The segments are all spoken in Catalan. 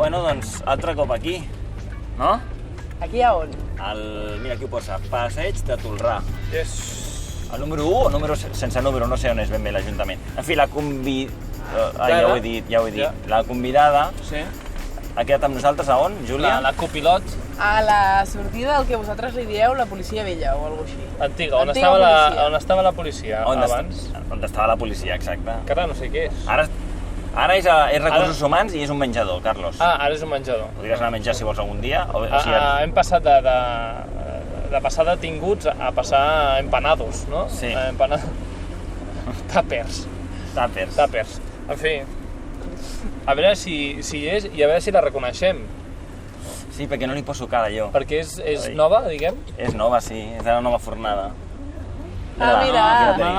Bueno, doncs, altre cop aquí, no? Aquí a on? Mira, aquí ho posa, Passeig de Tolrà. Yes. El número 1 o número sense número, no sé on és ben bé l'Ajuntament. En fi, ja ho he dit. La convidada ha quedat amb nosaltres a on, Júlia? La copilot. A la sortida del que vosaltres li dieu la policia vella o alguna cosa així. Antiga, on estava la policia abans. On estava la policia, exacte. Que ara no sé què és. Ara és recursos humans i és un menjador, Carlos. Ara és un menjador. Podries anar a menjar si vols algun dia. Hem passat de passar detinguts a passar empanados, no? Sí. Tàpers. Tàpers. En fi, a veure si és i a veure si la reconeixem. Sí, perquè no li poso cara, jo. Perquè és nova, diguem? És nova, sí. És de la nova fornada. Mira.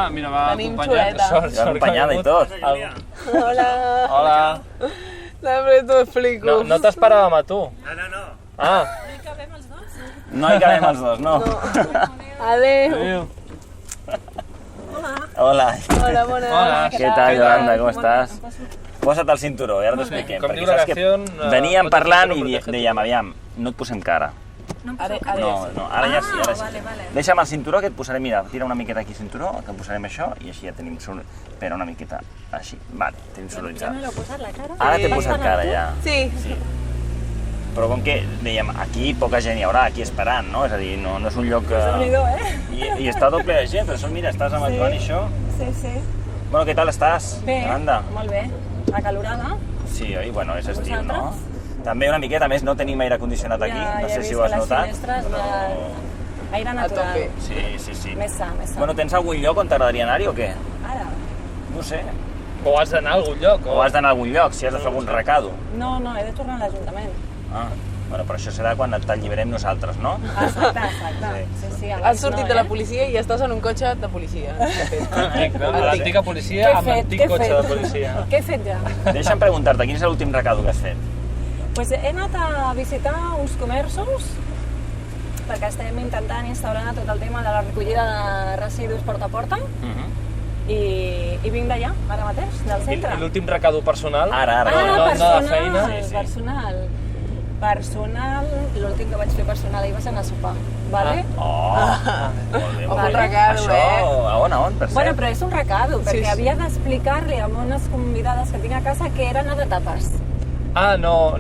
Mira, va Tenim acompanyada. xuleta. Va acompanyada i tot. Hola. Hola. Sempre t'ho explico. No t'esperàvem a tu. No. Ah. No hi cabem els dos? No hi cabem els dos, no. Adéu. Hola. Hola, bona. Hola. Què tal, Yolanda, com estàs? Posa't el cinturó, ja t'ho expliquem. Com diu la canción... Veníem parlant i dèiem, aviam, no et posem cara. No em Ara poseu No, ara ja sí, ara sí. Vale. Deixa'm el cinturó que et posaré, mira, tira una miqueta aquí el cinturó, que em posarem això i així ja tenim Espera una miqueta, així, vale, tenim Ja sonoritzat. me l'heu posat la cara? Ara t'he posat cara ja. Sí. Però com que, dèiem, aquí poca gent hi haurà, aquí esperant, no? És a dir, no és un lloc que... Déu-n'hi-do, eh? I està tot ple de gent, però mira, estàs amb el Joan i això. Sí. Bueno, què tal estàs, Bé, Yolanda? molt bé. Acalorada. Sí, oi? Bueno, és estiu, no? Vosaltres? També una miqueta, més no tenim aire condicionat aquí, no sé si ho has notat. Aire natural. tope. Sí. Més sa. Bueno, tens algun lloc on t'agradaria anar-hi o què? Ara? No sé. O has d'anar a algun lloc. O has d'anar a algun lloc, si has de fer algun recado. No, he de tornar a l'Ajuntament. Bueno, però això serà quan t'alliberem nosaltres, no? Exacte. Sí, Has sortit de la policia i estàs en un cotxe de policia. L'antiga policia amb l'antic cotxe de policia. Què he fet ja? Deixa'm preguntar-te, quin és l'últim recado que has fet? Pues he anat a visitar uns comerços perquè estem intentant instaurar tot el tema de la recollida de residus porta a porta i vinc d'allà, ara mateix, del centre. I l'últim recado personal? Ara. No de feina? Personal, l'últim que vaig fer personal ahir va ser anar a sopar, vale? Molt bé. Un recado, Això, a on, per cert? Bueno, però és un recado, perquè Sí. havia d'explicar-li a unes convidades que tinc a casa que era anar de tapes. No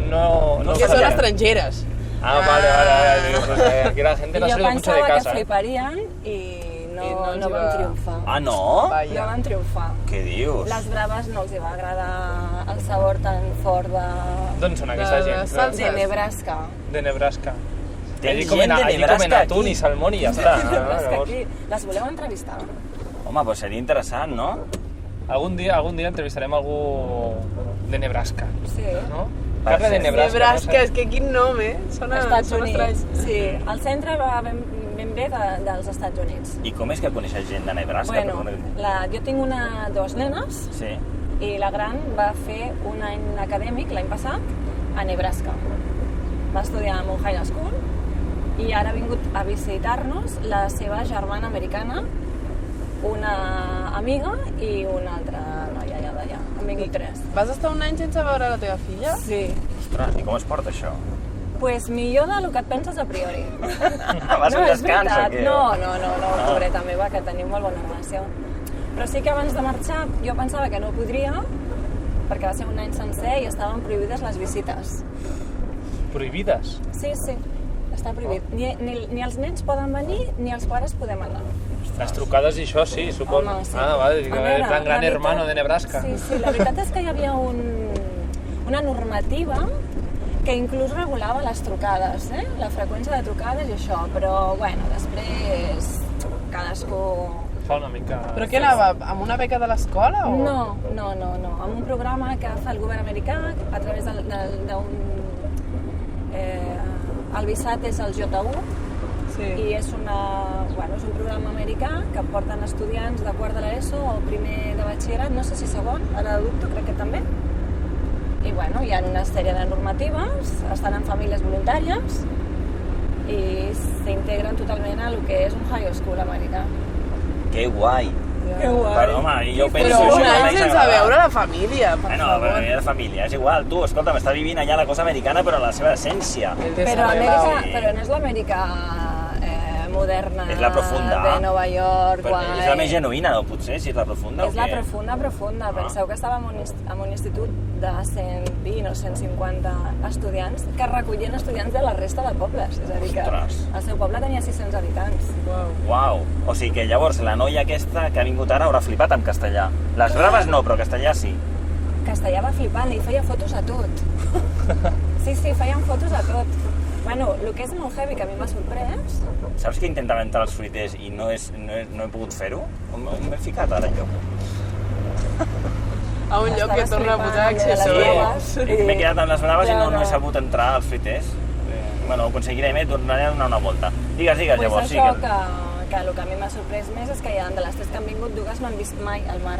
Que són sabia. estrangeres. Vale. Digo, pues, aquí la gente no I se jo lo mucho de pensava que casa. fliparien i no van triomfar. Ah, no? Vaja. No van triomfar. Què dius? Les braves no els hi va agradar el sabor tan fort D'on són aquesta gent? salsa. de Nebraska. De Nebraska. Tens Allí gent comen de Nebraska atún aquí? i salmón i ja està. Nebraska Llavors, aquí. Les voleu entrevistar? Home, doncs seria interessant, no? algun dia entrevistarem algú de Nebraska, Sí. no? Parla de Nebraska. Nebraska, és que quin nom, Sona Estats sona Units. estrany. Sí, el centre va ben bé dels Estats Units. I com és que coneixes gent de Nebraska? Bueno, Perdona. jo tinc dues nenes Sí. i la gran va fer un any acadèmic l'any passat a Nebraska. Va estudiar a Mount High School i ara ha vingut a visitar-nos la seva germana americana, una amiga i una altra noia ja d'allà. Han vingut tres. Vas estar un any sense veure la teva filla? Sí. Ostres, i com es porta això? Pues millor del que et penses a priori. Vas a un és descans o veritat. què? No, pobreta meva, que tenim molt bona relació. Però sí que abans de marxar jo pensava que no podria, perquè va ser un any sencer i estaven prohibides les visites. Prohibides? Sí, està prohibit. Ni els nens poden venir, ni els pares podem anar. Les trucades i això sí, suposo. Home, sí. Vale, A veure, en plan gran la hermano veritat- de Nebraska. Sí, la veritat és que hi havia una normativa que inclús regulava les trucades, la freqüència de trucades i això, però bueno, després cadascú... Fa una mica... Però què anava, amb una beca de l'escola o...? No, amb un programa que fa el govern americà a través d'un... el VISAT és el J1 Sí. i és un programa americà que porten estudiants de quart de l'ESO o primer de batxillerat, no sé si segon, ara dubto, crec que també. I bueno, hi ha una sèrie de normatives, estan en famílies voluntàries i s'integren totalment a lo que és un high school americà. Que guai! Que guai. Però, home, jo penso Però això un que any m'hagués sense agradat. veure la família, per Bueno, favor. però era de família, és igual. Tu, escolta, m'està vivint allà la cosa americana, però la seva essència. Però no és l'Amèrica moderna És la profunda. de Nova York, Però guai. és la més genuïna, no? Potser, si és la profunda o És la què? profunda. Penseu que estava en un institut de 120 o 150 estudiants que recollien estudiants de la resta de pobles. És a dir, que Ostres. el seu poble tenia 600 habitants. Uau! O sigui que llavors la noia aquesta que ha vingut ara haurà flipat amb castellà. Les braves no, però castellà sí. Castellà va flipant i feia fotos a tot. Sí, feien fotos a tot. Bueno, el que és molt heavy, que a mi m'ha sorprès... Saps que intentava entrar als fruiters i no he pogut fer-ho? On m'he ficat ara jo? A un lloc que Estaves torna a posar flipant, accessoris. de les M'he quedat amb les braves i no Claro. he sabut entrar als fruiters. Bueno, ho aconseguirem, tornaré a donar una volta. Digues, Pues llavors, sí. això que el que a mi m'ha sorprès més és que de les tres que han vingut, dues no han vist mai el mar.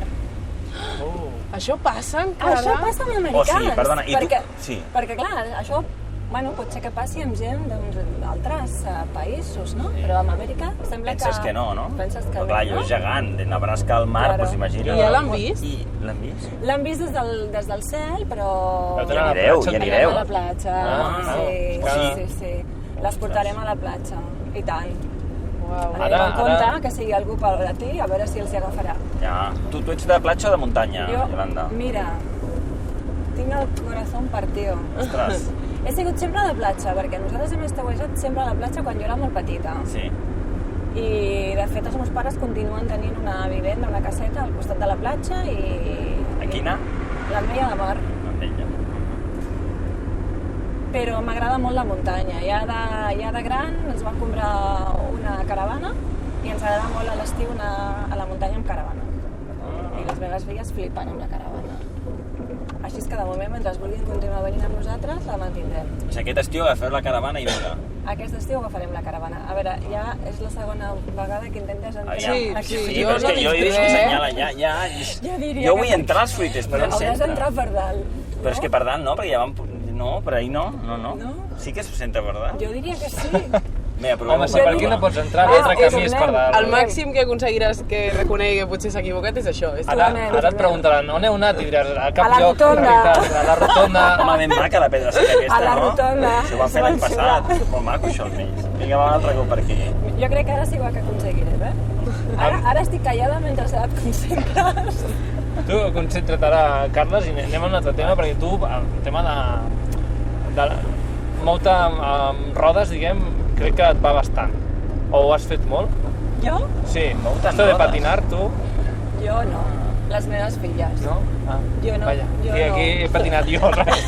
Això passa encara? Això passa amb americans. Oh, sí, perdona, i tu- perquè, sí. Perquè, clar, això pot ser que passi amb gent d'altres països, no? Però amb Amèrica sembla Penses que no, no? Penses que Però no, clar, no? és gegant, de Nebraska al mar, Claro. doncs imagina. I ja l'han vist? I l'han vist? L'han vist des del cel, però... Però Hi anireu, hi Anirem anireu. a la platja, Ah, sí. Les portarem a la platja, i tant. Uau. Anem en compte que sigui algú per a ti, a veure si els hi agafarà. Ja. Tu ets de platja o de muntanya, Yolanda? Mira, tinc el corazón partido. Ostres. He sigut sempre a la platja, perquè nosaltres hem establert sempre a la platja quan jo era molt petita. Sí. I, de fet, els meus pares continuen tenint una vivenda, una caseta al costat de la platja i... A quina? L'Ametlla de Mar. L'Ametlla. Però m'agrada molt la muntanya. Ja de gran ens vam comprar una caravana i ens agrada molt a l'estiu anar a la muntanya amb caravana. I les meves filles flipen amb la caravana. Així és que, de moment, mentre vulguin continuar venint amb nosaltres, la mantindrem. O sigui, aquest estiu agafeu la caravana i vinga. Aquest estiu agafarem la caravana. A veure, ja és la segona vegada que intentes entrar Aviam. aquí. Sí, jo però és no que jo he vist que dic res. assenyala, ja... Jo diria Jo que vull entrar als fruiters, però no Hauràs s'entra. d'entrar per dalt. Però és que per dalt no, perquè ja vam... No, per ahir no. No? Sí que s'entra per dalt? Jo diria que sí. Vinga, provem. Home, si per aquí no pots entrar, l'altre camí és per dalt. El màxim que aconseguiràs que reconegui que potser s'ha equivocat és això. És Ara et preguntaran, on heu anat? I diràs, a cap A la lloc, rotonda. la veritat, a la rotonda. Home, ben maca la pedra seca aquesta, A la no? rotonda. Això ho vam fer l'any passat. Molt maco, això, almenys. Vinga, va un altre cop per aquí. Jo crec que ara sí que aconseguiré, Ara estic callada mentre et concentres. Tu concentra't ara, Carles, i anem a un altre tema, perquè tu, el tema de moure amb rodes, diguem, crec que et va bastant. O ho has fet molt? Jo? Sí. Moure amb Esto de rodes. patinar, tu, Jo no. Les meves filles. no? Ah, Jo no, Vaja, jo aquí no. he patinat jo, res.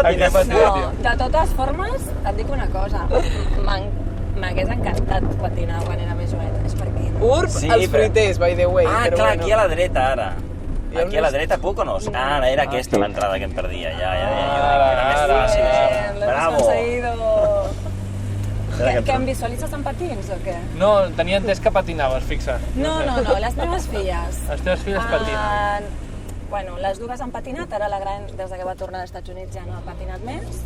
Aquí he patinat No, jo. de totes formes, et dic una cosa. M'hagués encantat patinar quan era més jovenet. És perquè... Urp, Sí, els però- fruiters, by the way. Ah, però clar, bueno. aquí a la dreta, ara. Hi ha Aquí a la unes- dreta puc o no? Ah, era aquesta l'entrada que em perdia. Ja, jo dic que Ara, era més ara. fàcil, això. L'hem Bravo. aconseguido. Era Que em visualitzes en patins o què? No, tenia entès que patinaves, fixa't. No, les meves filles. Les teves filles patinen. Bueno, les dues han patinat, ara la gran, des que va tornar als Estats Units, ja no ha patinat més,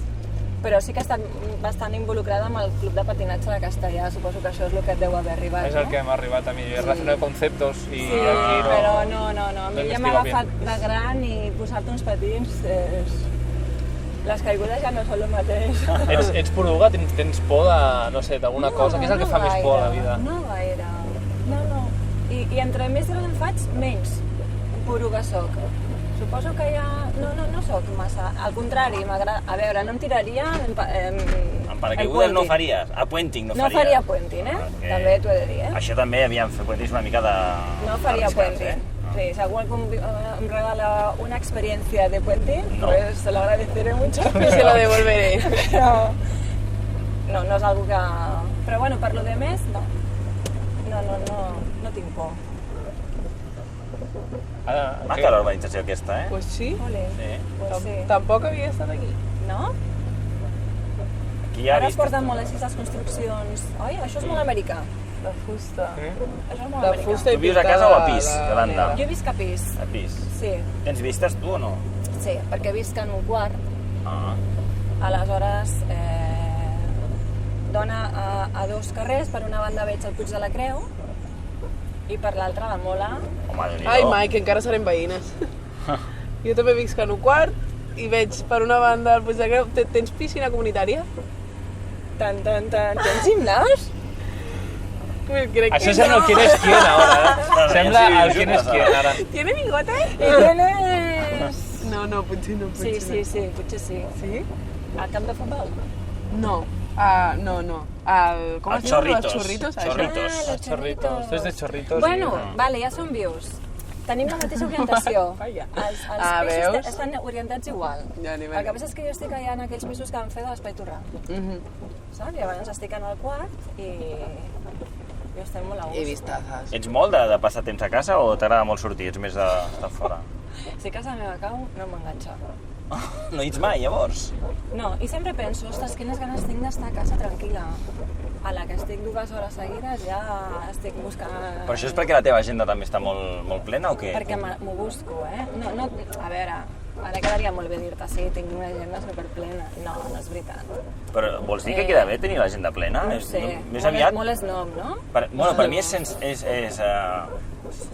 però sí que ha estat bastant involucrada amb el club de patinatge de Castellà. Suposo que això és el que et deu haver arribat, És el que m'ha arribat a mi. Jo relaciono conceptos i Sí, aquí no... però no. A mi no ja m'ha investigo agafat de gran i posar-te uns patins és... Les caigudes ja no són el mateix. Ets poruga? Tens por de, no sé, d'alguna cosa? Què és el que fa més por a la vida? No gaire. No. I entre més gran em faig, menys poruga soc. Suposo que ja... No soc massa. Al contrari, m'agrada... A veure, no em tiraria... En paracaigudes no faries? A puenting no faries? No faria puenting, També t'ho he de dir, Això també, aviam, fer puenting és una mica de... No faria arriscat, puenting. Sí, si algú em regala una experiencia de puenting, No. pues se lo agradeceré mucho. Y se lo devolveré. Però no és algo que... Però bueno, per lo de més, no. No tinc por. Maca l'urbanització aquesta, Pues sí. Ole. Sí. Pues sí. Tampoc havia estat aquí. No? Aquí ja Ara he es vist... porten molt així les construccions. Oi, això és molt americà. De fusta. Això és molt De americà. fusta i Tu vius a casa o a pis, Yolanda? Jo visc a pis, A pis. sí. Tens vistes tu o no? Sí, perquè visc en un quart. Ah. Aleshores, dona a dos carrers. Per una banda veig el Puig de la Creu I per l'altra, la Mola. Home, Déu-n'hi-do. Ai, Mike, encara serem veïnes. Jo també visc en un quart i veig per una banda al Puig de Creu. Tens piscina comunitària? Tens gimnàs? Això sembla el quién es quién, ara. Sembla el quién es quién, ara. ¿Tiene bigote? I tienes... No, potser no. Sí, potser sí. Sí? Al camp de futbol? No. No. Com es diu? Chorritos. Els xorritos? això? Chorritos. los Chorritos. Tu ets de Chorritos. Bueno, vale, ja som vius. Tenim la mateixa orientació. Vaja. Els veus? pisos estan orientats igual. Ja n'hi va. El que passa és que jo estic allà en aquells pisos que van fer de l'Espai Torrà. Saps? Llavors estic en el quart i estem molt a He gust. vist tazes. Ets molt de passar temps a casa o t'agrada molt sortir? Ets més d'estar fora? Si a casa meva cau, no m'enganxa. No hi ets mai, llavors? No, i sempre penso, ostres, quines ganes tinc d'estar a casa tranquil·la. A la que estic 2 hores seguides ja estic buscant... Però això és perquè la teva agenda també està molt plena o què? Perquè m'ho busco, eh? No, a veure, ara quedaria molt bé dir-te, sí, tinc una agenda superplena. No és veritat. Però vols dir que queda bé tenir l'agenda plena? No ho sé, Més aviat... molt snob, no? Per mi és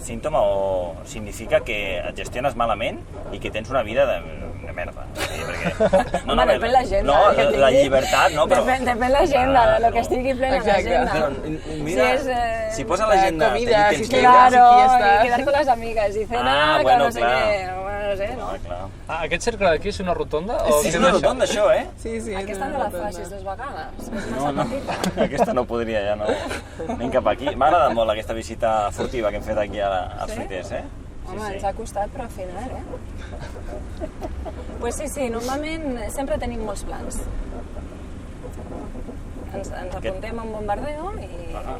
símptoma o significa que et gestiones malament i que tens una vida de merda. Sí, perquè... Home, depèn l'agenda. No, la llibertat, no, però... Depèn l'agenda, de lo que estigui plena l'agenda. Però mira, si posa l'agenda... comida, si que... Claro, fiestas. y quedar con las amigas y cena, bueno, no sé clar. què. Bueno, no sé, no? Clar. Aquest cercle d'aquí és una rotonda? O Sí, què és una això? rotonda, això, eh? Sí. Aquesta no la facis 2 vegades, és No, massa petita. aquesta no podria, ja no. Anem cap aquí. M'ha agradat molt aquesta visita furtiva que hem fet aquí als fruiters, eh? Home, ens ha costat, però al final, Pues sí, normalment sempre tenim molts plans. Ens apuntem a un bombardeo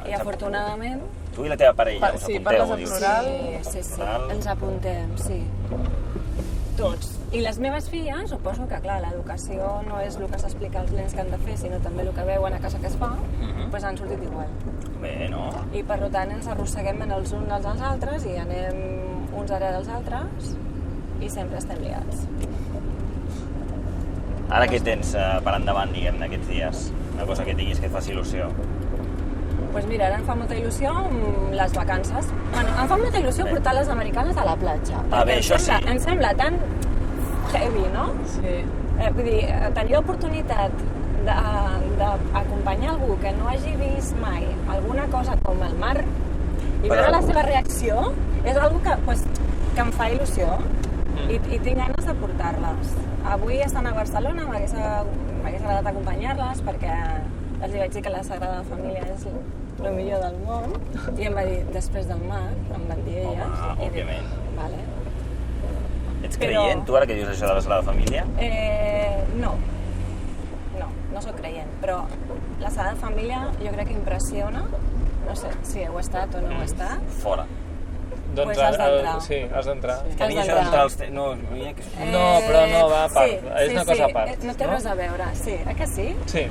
i afortunadament... Tu i la teva parella us Sí, apunteu, parles en dius. plural. Sí, Plural. ens apuntem, sí. Tots. I les meves filles, suposo que, clar, l'educació no és el que s'explica als nens que han de fer, sinó també el que veuen a casa que es fa, doncs han sortit igual. Bé, no? I per tant ens arrosseguem els uns als altres i anem uns darrere dels altres i sempre estem liats. Ara què tens per endavant, diguem, d'aquests dies? Una cosa que tinguis que et faci il·lusió. Doncs mira, ara em fa molta il·lusió les vacances. Bueno, em fa molta il·lusió portar les americanes a la platja. Bé, això sí. Em sembla tan heavy, no? Sí. Vull dir, tenir l'oportunitat d'acompanyar algú que no hagi vist mai alguna cosa com el mar i veure la seva reacció és una cosa que em fa il·lusió i tinc ganes de portar-les. Avui estan a Barcelona, m'hagués agradat acompanyar-les perquè els vaig dir que la Sagrada Família és el millor del món i em va dir, després del mar, em van dir elles. Home, òbviament. Vale. Ets creient, tu, ara que dius això de la Sagrada Família? No soc creient, però la Sagrada Família jo crec que impressiona, no sé si heu estat o no heu estat. Fora. Doncs Pues has d'entrar. sí, has d'entrar. Que a mi això d'entrar als... No, No, però no va a part, és una cosa a part. No té res a veure, sí, que sí? Sí.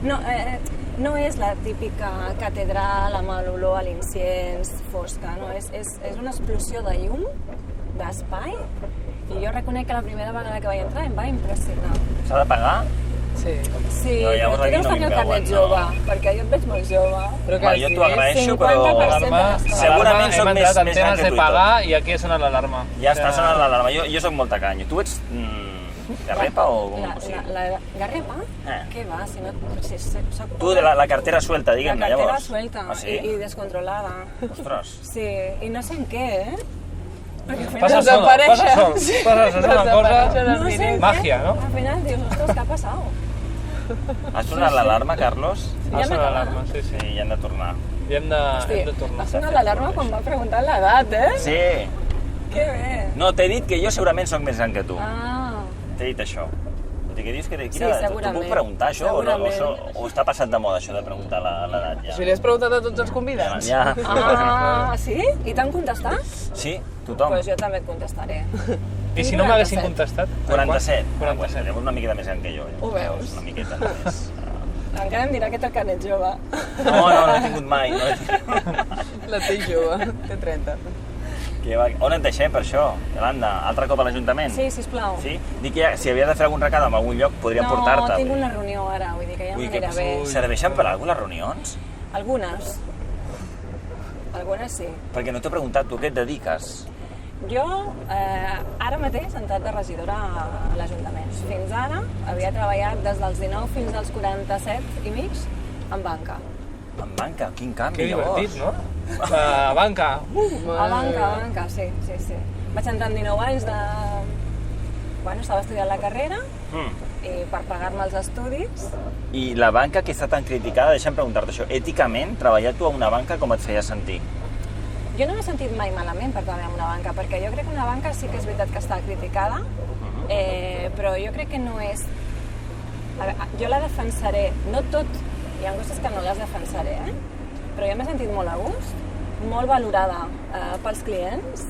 No és la típica catedral amb l'olor a l'inciens fosca, no, és una explosió de llum, d'espai, i jo reconec que la primera vegada que vaig entrar em va impressionar. S'ha de pagar? Sí. Sí, No, però llavors tu aquí deus no tenir el m'hi carnet veuen, jove, no. perquè jo et veig molt jove. Però Home, jo t'ho agraeixo, però... 50% de les Segurament soc hem més entrat en gran temes que de tu i tot. pagar i aquí ha sonat l'alarma. Ja està sonant l'alarma. Jo soc molt tacany. Tu ets garrepa o com ho sigui? La garrepa? Eh. Què va? Si no, soc Tu, la cartera suelta, diguem-ne, la cartera llavors. suelta Ah, sí? i descontrolada. Ostres. Sí, i no sé en què, Perquè al Passa final... sol, passa sol. Sí. Passa sol, és una cosa... Desapareixen No sé en Màgia, què. no? Al final dius, ostres, què ha passat? Ha sonat l'alarma, Carlos? Ha Ja sonat m'acaba. l'alarma, sí. Sí, i hem de tornar. I hem de tornar. Ha sonat l'alarma quan m'ha preguntat l'edat, Sí. Que bé. No, t'he dit que jo segurament sóc més gran que tu. Ah, T'he dit això. Tot i que dius que... Sí, T'ho segurament. puc preguntar, això? Segurament. O està passat de moda, això de preguntar l'edat, ja? Si li has preguntat a tots els convidats. Ja. sí? I t'han contestat? Sí, tothom. Doncs jo també et contestaré. I si no m'haguessin contestat? 47. 47. Llavors una miqueta més gran que jo. Ho veus? Una miqueta més. Encara em dirà que té el carnet jove. No he tingut mai. No he tingut... La té jove, té 30. On et deixem per això, Yolanda? Altre cop a l'Ajuntament? Sí, sisplau. Sí? Dic que si havia de fer algun recado en algun lloc, podríem portar-te. No, tinc una reunió ara, vull dir que ja m'anirà bé. Serveixen per alguna les reunions? Algunes. algunes sí. Perquè no t'he preguntat, tu què et dediques? Jo ara mateix he entrat de regidora a l'Ajuntament. Fins ara havia treballat des dels 19 fins als 47 i mig en banca. En banca? Quin canvi, Que llavors? divertit, no? A banca. A banca, sí. Vaig entrar amb 19 anys de... Bueno, estava estudiant la carrera i per pagar-me els estudis. I la banca que està tan criticada, deixa'm preguntar-te això, èticament, treballar tu a una banca com et feia sentir? Jo no m'he sentit mai malament per treballar en una banca, perquè jo crec que una banca sí que és veritat que està criticada, però jo crec que no és... A veure, jo la defensaré, no tot, hi ha coses que no les defensaré, però jo m'he sentit molt a gust, molt valorada pels clients,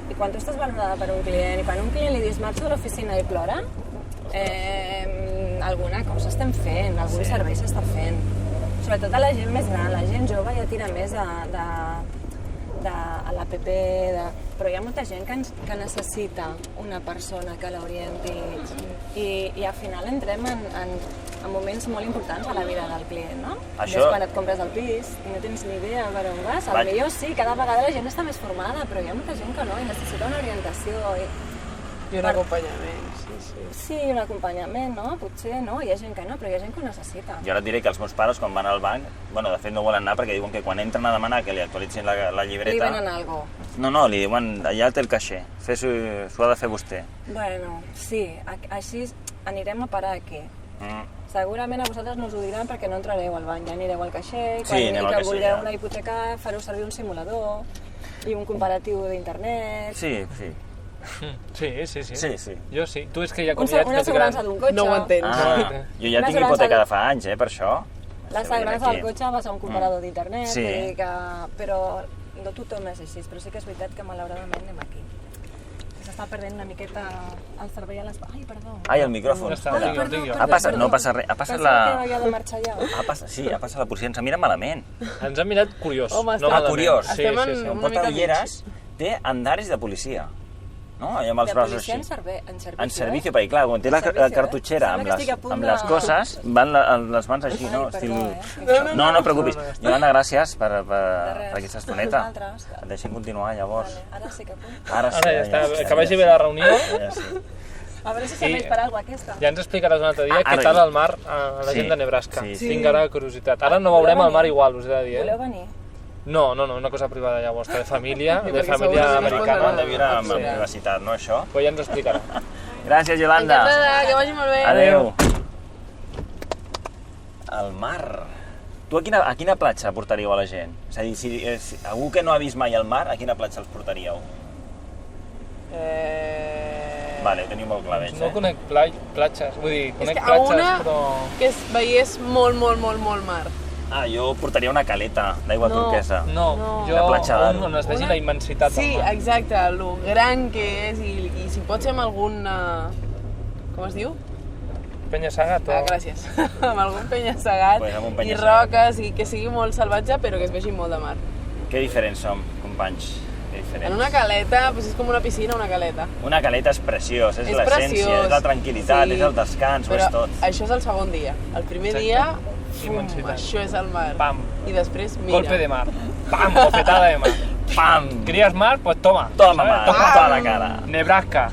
i quan tu estàs valorada per un client i quan un client li dius marxa de l'oficina i plora, alguna cosa estem fent, algun servei s'està fent. Sobretot a la gent més gran, la gent jove ja tira més a l'APP, però hi ha molta gent que necessita una persona que l'orienti i al final entrem en moments molt importants a la vida del client, no? Això... És quan et compres el pis i no tens ni idea per on vas. Potser sí, cada vegada la gent està més formada, però hi ha molta gent que no i necessita una orientació. I un acompanyament, sí. Sí, un acompanyament, no? Potser no, hi ha gent que no, però hi ha gent que ho necessita. Jo ara et diré que els meus pares, quan van al banc, bueno, de fet no volen anar perquè diuen que quan entren a demanar que li actualitzin la llibreta... Li venen algo. No, li diuen, allà té el caixer, s'ho ha de fer vostè. Bueno, sí, així anirem a parar aquí. Segurament a vosaltres no us ho diran perquè no entrareu al banc, ja anireu al caixer, sí, i que vulgueu una hipoteca fareu servir un simulador i un comparatiu d'internet... Sí. Sí. Jo sí. Tu és que ja quan ja ets una més gran... assegurança d'un cotxe. No ho entens. Jo ja tinc hipoteca de fa anys, per això. L'assegurança del cotxe va ser un comparador d'internet, Sí. però no tothom és així, però sí que és veritat que malauradament anem aquí. S'està perdent una miqueta el servei a les... Ai, perdó. Ai, el micròfon. Ha passat, no passa res, ha passat la... Pensava que havia de marxar ja. Sí, ha passat la policia, ens ha mirat malament. Ens ha mirat curiós. Home, no està- malament. curiós. Sí, Estem en- sí. On Una porta mica ulleres, té andaris de policia. No? Allà amb els De braços policia així. en servicio. En servicio, perquè clar, quan té la servicio, cartutxera Sembla que estic a punt amb de- les coses, van les mans així, no? Ai, Estil... perdó, No, no et preocupis. Iolanda, gràcies per res. aquesta estoneta. Vosaltres. Et deixem continuar, llavors. Vale, ara sí que puc. Ara sí, Ara ja està, que vagi bé la reunió. Ja sí. A veure si serveix per alguna cosa aquesta. Ja ens explicaràs un altre dia Ara què tal ja. el mar a la Sí, gent de Nebraska. sí. Tinc ara curiositat. Ara no veurem el mar igual, us he de dir. Voleu venir? No, una cosa privada ja vostra, de família, Sí, de perquè família segurament americana. Han de viure amb Sí. privacitat, no, això? Però ja ens ho explicarà. Gràcies, Yolanda. Encantada, que vagi molt bé. Adéu. El mar. Tu a quina platja portaríeu a la gent? És a dir, si algú que no ha vist mai el mar, a quina platja els portaríeu? Vale, ho teniu molt clar, veig, No conec platges, vull dir, És conec que a platges, una però... que es veiés molt mar. Jo portaria una caleta d'aigua No. turquesa. No, No. jo La platja d'Aro. on es vegi Una- la immensitat Sí, del mar. exacte, lo gran que és i si pot ser amb algun... com es diu? Penya-segat o... Gràcies. amb algun penya-segat Pues amb un i penya-segat. roques i que sigui molt salvatge però que es vegi molt de mar. Que diferents som, companys. Que diferents. En una caleta, pues és com una piscina, una caleta. Una caleta és preciós, és És l'essència, preciós. és la tranquil·litat, Sí, és el descans, ho és Però tot. això és el segon dia. El primer Exacte. dia, fum, Immensitat. això és el mar. Pam. I després, mira. Golpe de mar. Pam, bofetada de mar. Pam! ¿Querías mar? Pues toma. Toma, ¿sabes? mar, toda la cara. Nebraska.